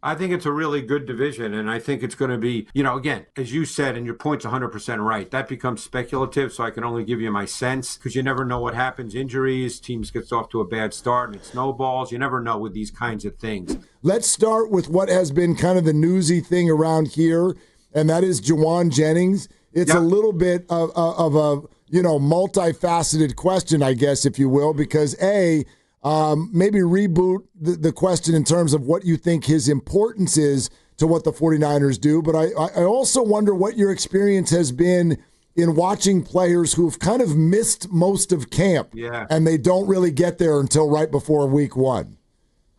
I think it's a really good division, and I think it's going to be, again, as you said, and your point's 100% right. That becomes speculative, so I can only give you my sense because you never know what happens. Injuries, teams gets off to a bad start, and it snowballs. You never know with these kinds of things. Let's start with what has been kind of the newsy thing around here, and that is Jauan Jennings. It's a little bit of a multifaceted question, I guess, if you will, because maybe reboot the question in terms of what you think his importance is to what the 49ers do. But I also wonder what your experience has been in watching players who've kind of missed most of camp and they don't really get there until right before week one.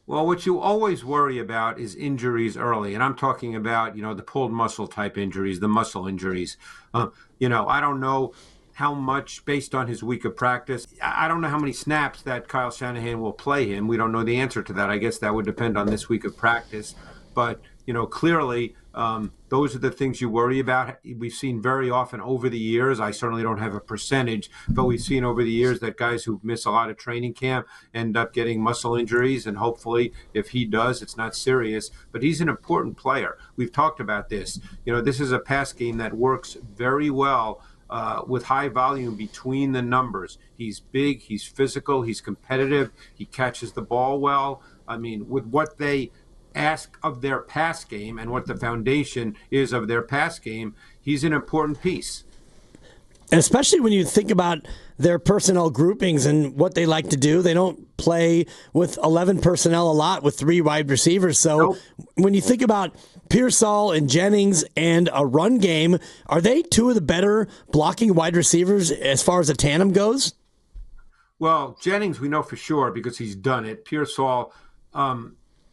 Well, what you always worry about is injuries early. And I'm talking about, the pulled muscle type injuries, the muscle injuries. I don't know how much based on his week of practice. I don't know how many snaps that Kyle Shanahan will play him. We don't know the answer to that. I guess that would depend on this week of practice. But, clearly those are the things you worry about. We've seen very often over the years, I certainly don't have a percentage, but we've seen over the years that guys who miss a lot of training camp end up getting muscle injuries. And hopefully if he does, it's not serious. But he's an important player. We've talked about this. This is a pass game that works very well with high volume between the numbers. He's big, he's physical, he's competitive, he catches the ball well. I mean, with what they ask of their pass game and what the foundation is of their pass game, he's an important piece. And especially when you think about their personnel groupings and what they like to do, they don't play with 11 personnel a lot with 3 wide receivers. So when you think about Pearsall and Jennings and a run game, are they 2 of the better blocking wide receivers as far as a tandem goes? Well, Jennings, we know for sure because he's done it. Pearsall,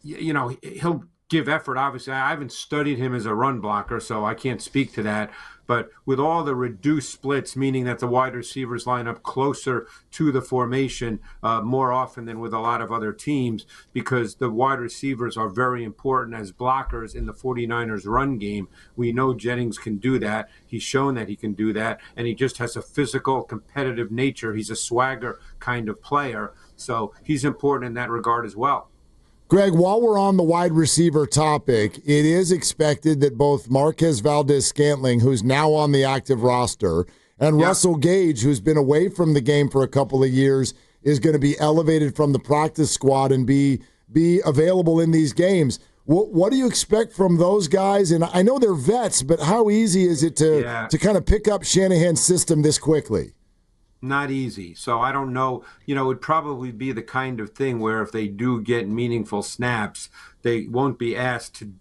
he'll give effort. Obviously, I haven't studied him as a run blocker, so I can't speak to that. But with all the reduced splits, meaning that the wide receivers line up closer to the formation more often than with a lot of other teams, because the wide receivers are very important as blockers in the 49ers run game. We know Jennings can do that. He's shown that he can do that, and he just has a physical, competitive nature. He's a swagger kind of player, so he's important in that regard as well. Greg, while we're on the wide receiver topic, it is expected that both Marquez Valdez-Scantling, who's now on the active roster, and Russell Gage, who's been away from the game for a couple of years, is going to be elevated from the practice squad and be available in these games. What do you expect from those guys? And I know they're vets, but how easy is it to kind of pick up Shanahan's system this quickly? Not easy. So I don't know, it would probably be the kind of thing where if they do get meaningful snaps, they won't be asked to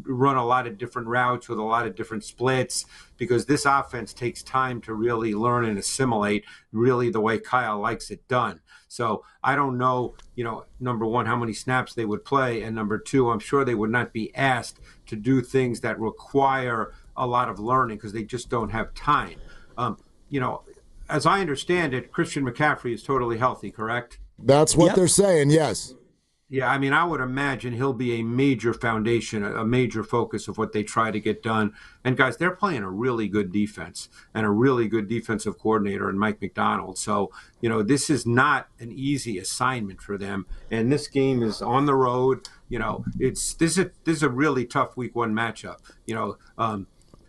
run a lot of different routes with a lot of different splits, because this offense takes time to really learn and assimilate really the way Kyle likes it done. So I don't know, number one, how many snaps they would play. And number two, I'm sure they would not be asked to do things that require a lot of learning because they just don't have time. As I understand it, Christian McCaffrey is totally healthy, correct? That's what they're saying, yes. Yeah, I mean, I would imagine he'll be a major foundation, a major focus of what they try to get done. And, guys, they're playing a really good defense and a really good defensive coordinator in Mike McDonald. So, this is not an easy assignment for them. And this game is on the road. This is a really tough week one matchup.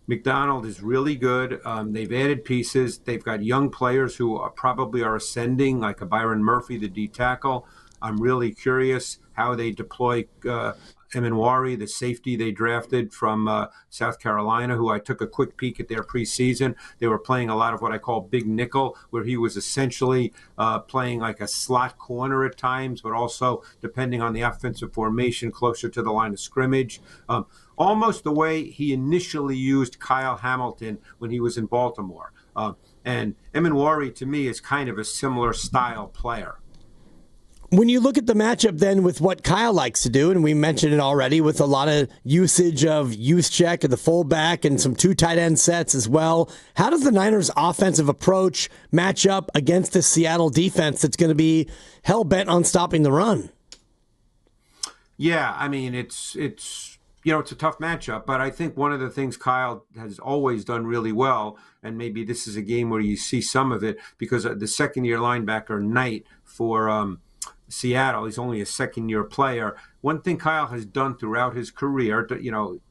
McDonald is really good. They've added pieces. They've got young players who probably are ascending, like a Byron Murphy, the D tackle. I'm really curious how they deploy Eminwari, the safety they drafted from South Carolina, who I took a quick peek at their preseason. They were playing a lot of what I call big nickel, where he was essentially playing like a slot corner at times, but also, depending on the offensive formation, closer to the line of scrimmage. Almost the way he initially used Kyle Hamilton when he was in Baltimore. And Eminwari, to me, is kind of a similar style player. When you look at the matchup then with what Kyle likes to do, and we mentioned it already with a lot of usage of use check at the fullback and some 2 tight end sets as well, how does the Niners' offensive approach match up against the Seattle defense that's going to be hell-bent on stopping the run? Yeah, I mean, it's a tough matchup, but I think one of the things Kyle has always done really well, and maybe this is a game where you see some of it, because the second-year linebacker, Knight, for Seattle, he's only a second-year player. one thing Kyle has done throughout his career,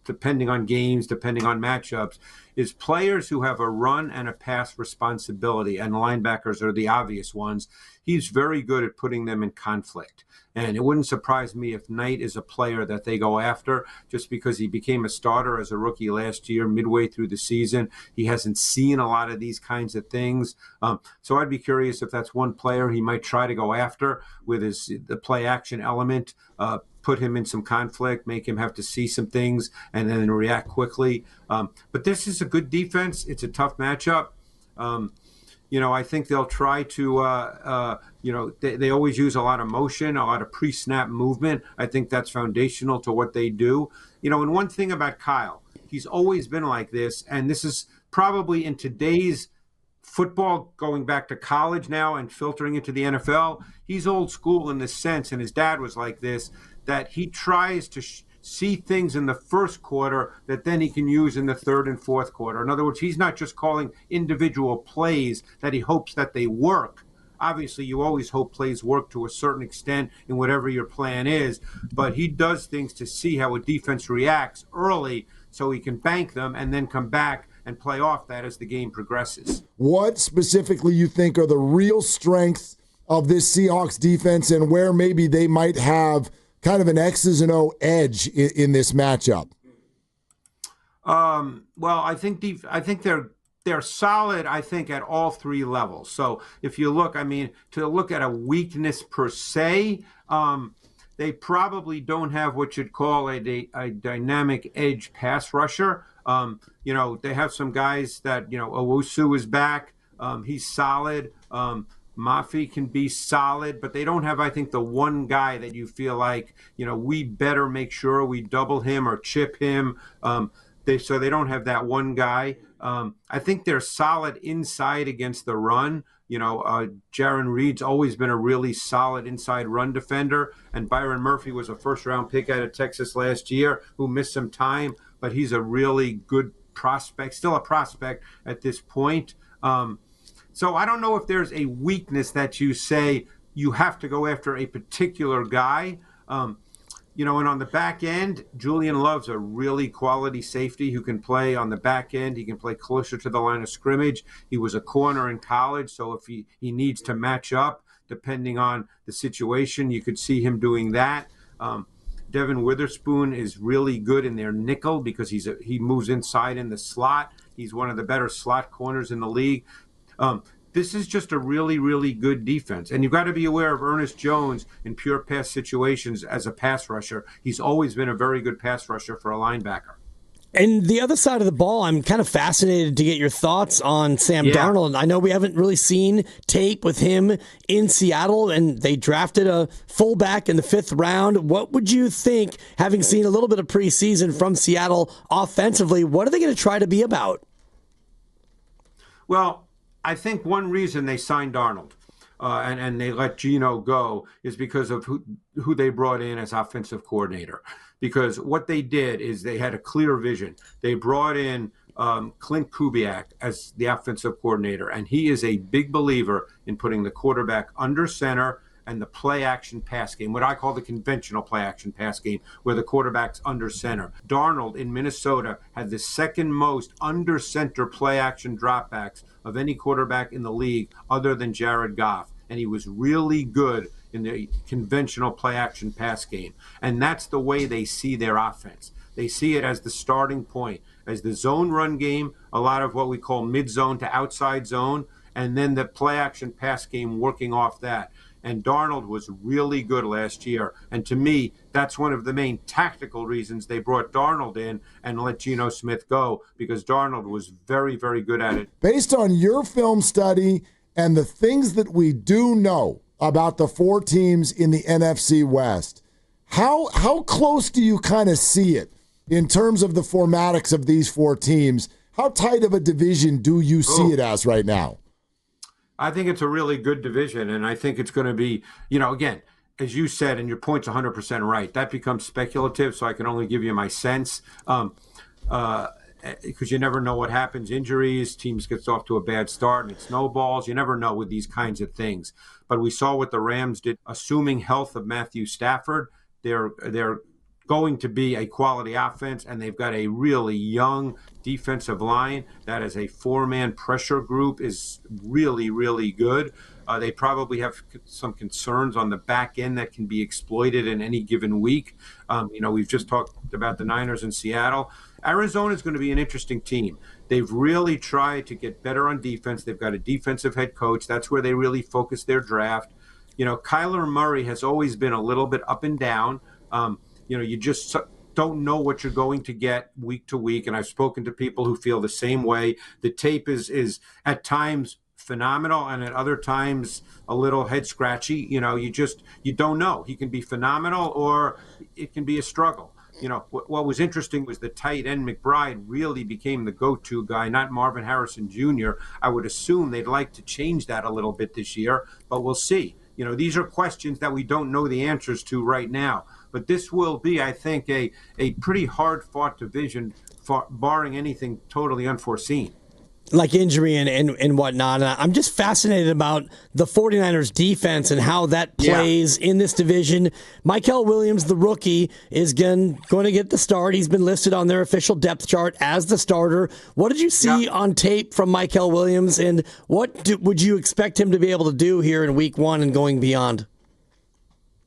depending on games, depending on matchups, is players who have a run and a pass responsibility, and linebackers are the obvious ones. He's very good at putting them in conflict. And it wouldn't surprise me if Knight is a player that they go after just because he became a starter as a rookie last year, midway through the season. He hasn't seen a lot of these kinds of things. So I'd be curious if that's one player he might try to go after with the play action element, put him in some conflict, make him have to see some things and then react quickly. But this is a good defense. It's a tough matchup. I think they'll try to, they always use a lot of motion, a lot of pre-snap movement. I think that's foundational to what they do. And one thing about Kyle, he's always been like this, and this is probably in today's football, going back to college now and filtering into the NFL, he's old school in this sense, and his dad was like this, that he tries to see things in the first quarter that then he can use in the third and fourth quarter. In other words, he's not just calling individual plays that he hopes that they work. Obviously, you always hope plays work to a certain extent in whatever your plan is, but he does things to see how a defense reacts early so he can bank them and then come back and play off that as the game progresses. What specifically you think are the real strengths of this Seahawks defense and where maybe they might have kind of an X's and O edge in this matchup? Well, I think they're solid, I think, at all three levels. So if you look, to look at a weakness per se, they probably don't have what you'd call a dynamic edge pass rusher. They have some guys that, Owusu is back. He's solid. Mafi can be solid, but they don't have, I think, the one guy that you feel like, we better make sure we double him or chip him. So they don't have that one guy. I think they're solid inside against the run. Jaron Reed's always been a really solid inside run defender, and Byron Murphy was a first-round pick out of Texas last year who missed some time, but he's a really good prospect, still a prospect at this point. So I don't know if there's a weakness that you say you have to go after a particular guy. And on the back end, Julian Love's a really quality safety who can play on the back end. He can play closer to the line of scrimmage. He was a corner in college, so if he needs to match up, depending on the situation, you could see him doing that. Devin Witherspoon is really good in their nickel because he moves inside in the slot. He's one of the better slot corners in the league. This is just a really, really good defense. And you've got to be aware of Ernest Jones in pure pass situations as a pass rusher. He's always been a very good pass rusher for a linebacker. And the other side of the ball, I'm kind of fascinated to get your thoughts on Sam Darnold. I know we haven't really seen tape with him in Seattle, and they drafted a fullback in the 5th round. What would you think, having seen a little bit of preseason from Seattle offensively, what are they going to try to be about? Well, I think one reason they signed Darnold and they let Geno go is because of who they brought in as offensive coordinator. Because what they did is they had a clear vision. They brought in Clint Kubiak as the offensive coordinator, and he is a big believer in putting the quarterback under center and the play-action pass game, what I call the conventional play-action pass game, where the quarterback's under center. Darnold in Minnesota had the second most under-center play-action dropbacks of any quarterback in the league other than Jared Goff, and he was really good in the conventional play-action pass game. And that's the way they see their offense. They see it as the starting point, as the zone run game, a lot of what we call mid-zone to outside zone, and then the play-action pass game working off that. And Darnold was really good last year. And to me, that's one of the main tactical reasons they brought Darnold in and let Geno Smith go, because Darnold was very, very good at it. Based on your film study and the things that we do know about the 4 teams in the NFC West, how close do you kind of see it in terms of the formatics of these 4 teams? How tight of a division do you see it as right now? I think it's a really good division, and I think it's going to be, again, as you said, and your point's 100% right, that becomes speculative, so I can only give you my sense, because you never know what happens. Injuries, teams gets off to a bad start, and it snowballs. You never know with these kinds of things. But we saw what the Rams did, assuming health of Matthew Stafford. They're going to be a quality offense, and they've got a really young defensive line that as a four-man pressure group is really, really good. They probably have some concerns on the back end that can be exploited in any given week. We've just talked about the Niners in Seattle. Arizona is going to be an interesting team. They've really tried to get better on defense. They've got a defensive head coach. That's where they really focus their draft. Kyler Murray has always been a little bit up and down. You just don't know what you're going to get week to week. And I've spoken to people who feel the same way. The tape is at times phenomenal and at other times a little head scratchy. You don't know. He can be phenomenal or it can be a struggle. What was interesting was the tight end McBride really became the go-to guy, not Marvin Harrison Jr. I would assume they'd like to change that a little bit this year, but we'll see. These are questions that we don't know the answers to right now. But this will be, I think, a pretty hard-fought division, barring anything totally unforeseen. Like injury and whatnot. And I'm just fascinated about the 49ers defense and how that plays in this division. Mykel Williams, the rookie, is going to get the start. He's been listed on their official depth chart as the starter. What did you see on tape from Mykel Williams, and what would you expect him to be able to do here in week one and going beyond?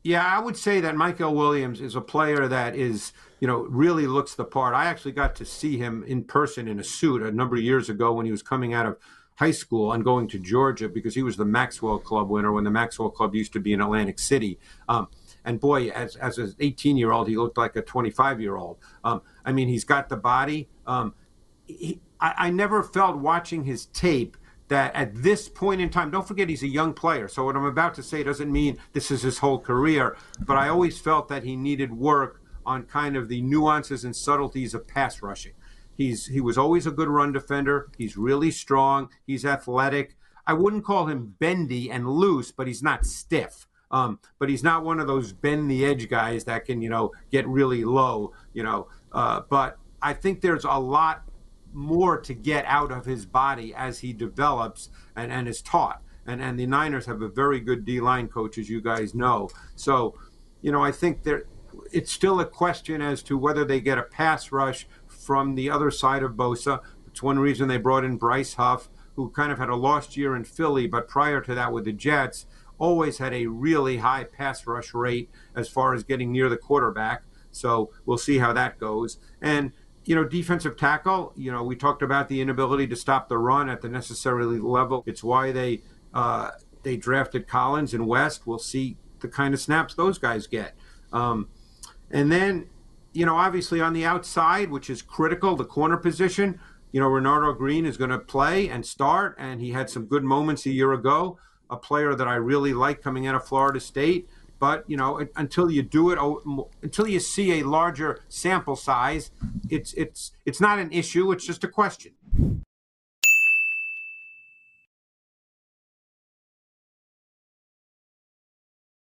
Yeah, I would say that Mykel Williams is a player that is, really looks the part. I actually got to see him in person in a suit a number of years ago when he was coming out of high school and going to Georgia because he was the Maxwell Club winner when the Maxwell Club used to be in Atlantic City. And boy, as an 18-year-old, he looked like a 25-year-old. He's got the body. I never felt watching his tape that at this point in time, don't forget he's a young player. So what I'm about to say doesn't mean this is his whole career, but I always felt that he needed work on kind of the nuances and subtleties of pass rushing. He was always a good run defender. He's really strong. He's athletic. I wouldn't call him bendy and loose, but he's not stiff. But he's not one of those bend the edge guys that can, get really low, but I think there's a lot more to get out of his body as he develops and is taught. And the Niners have a very good D-line coach, as you guys know. So, I think it's still a question as to whether they get a pass rush from the other side of Bosa. It's one reason they brought in Bryce Huff, who kind of had a lost year in Philly, but prior to that with the Jets, always had a really high pass rush rate as far as getting near the quarterback. So we'll see how that goes. And defensive tackle, we talked about the inability to stop the run at the necessary level. It's why they drafted Collins and West. We'll see the kind of snaps those guys get. And then, obviously on the outside, which is critical, the corner position, Renardo Green is going to play and start, and he had some good moments a year ago, a player that I really like coming out of Florida State. But, until you do it, until you see a larger sample size, it's not an issue. It's just a question.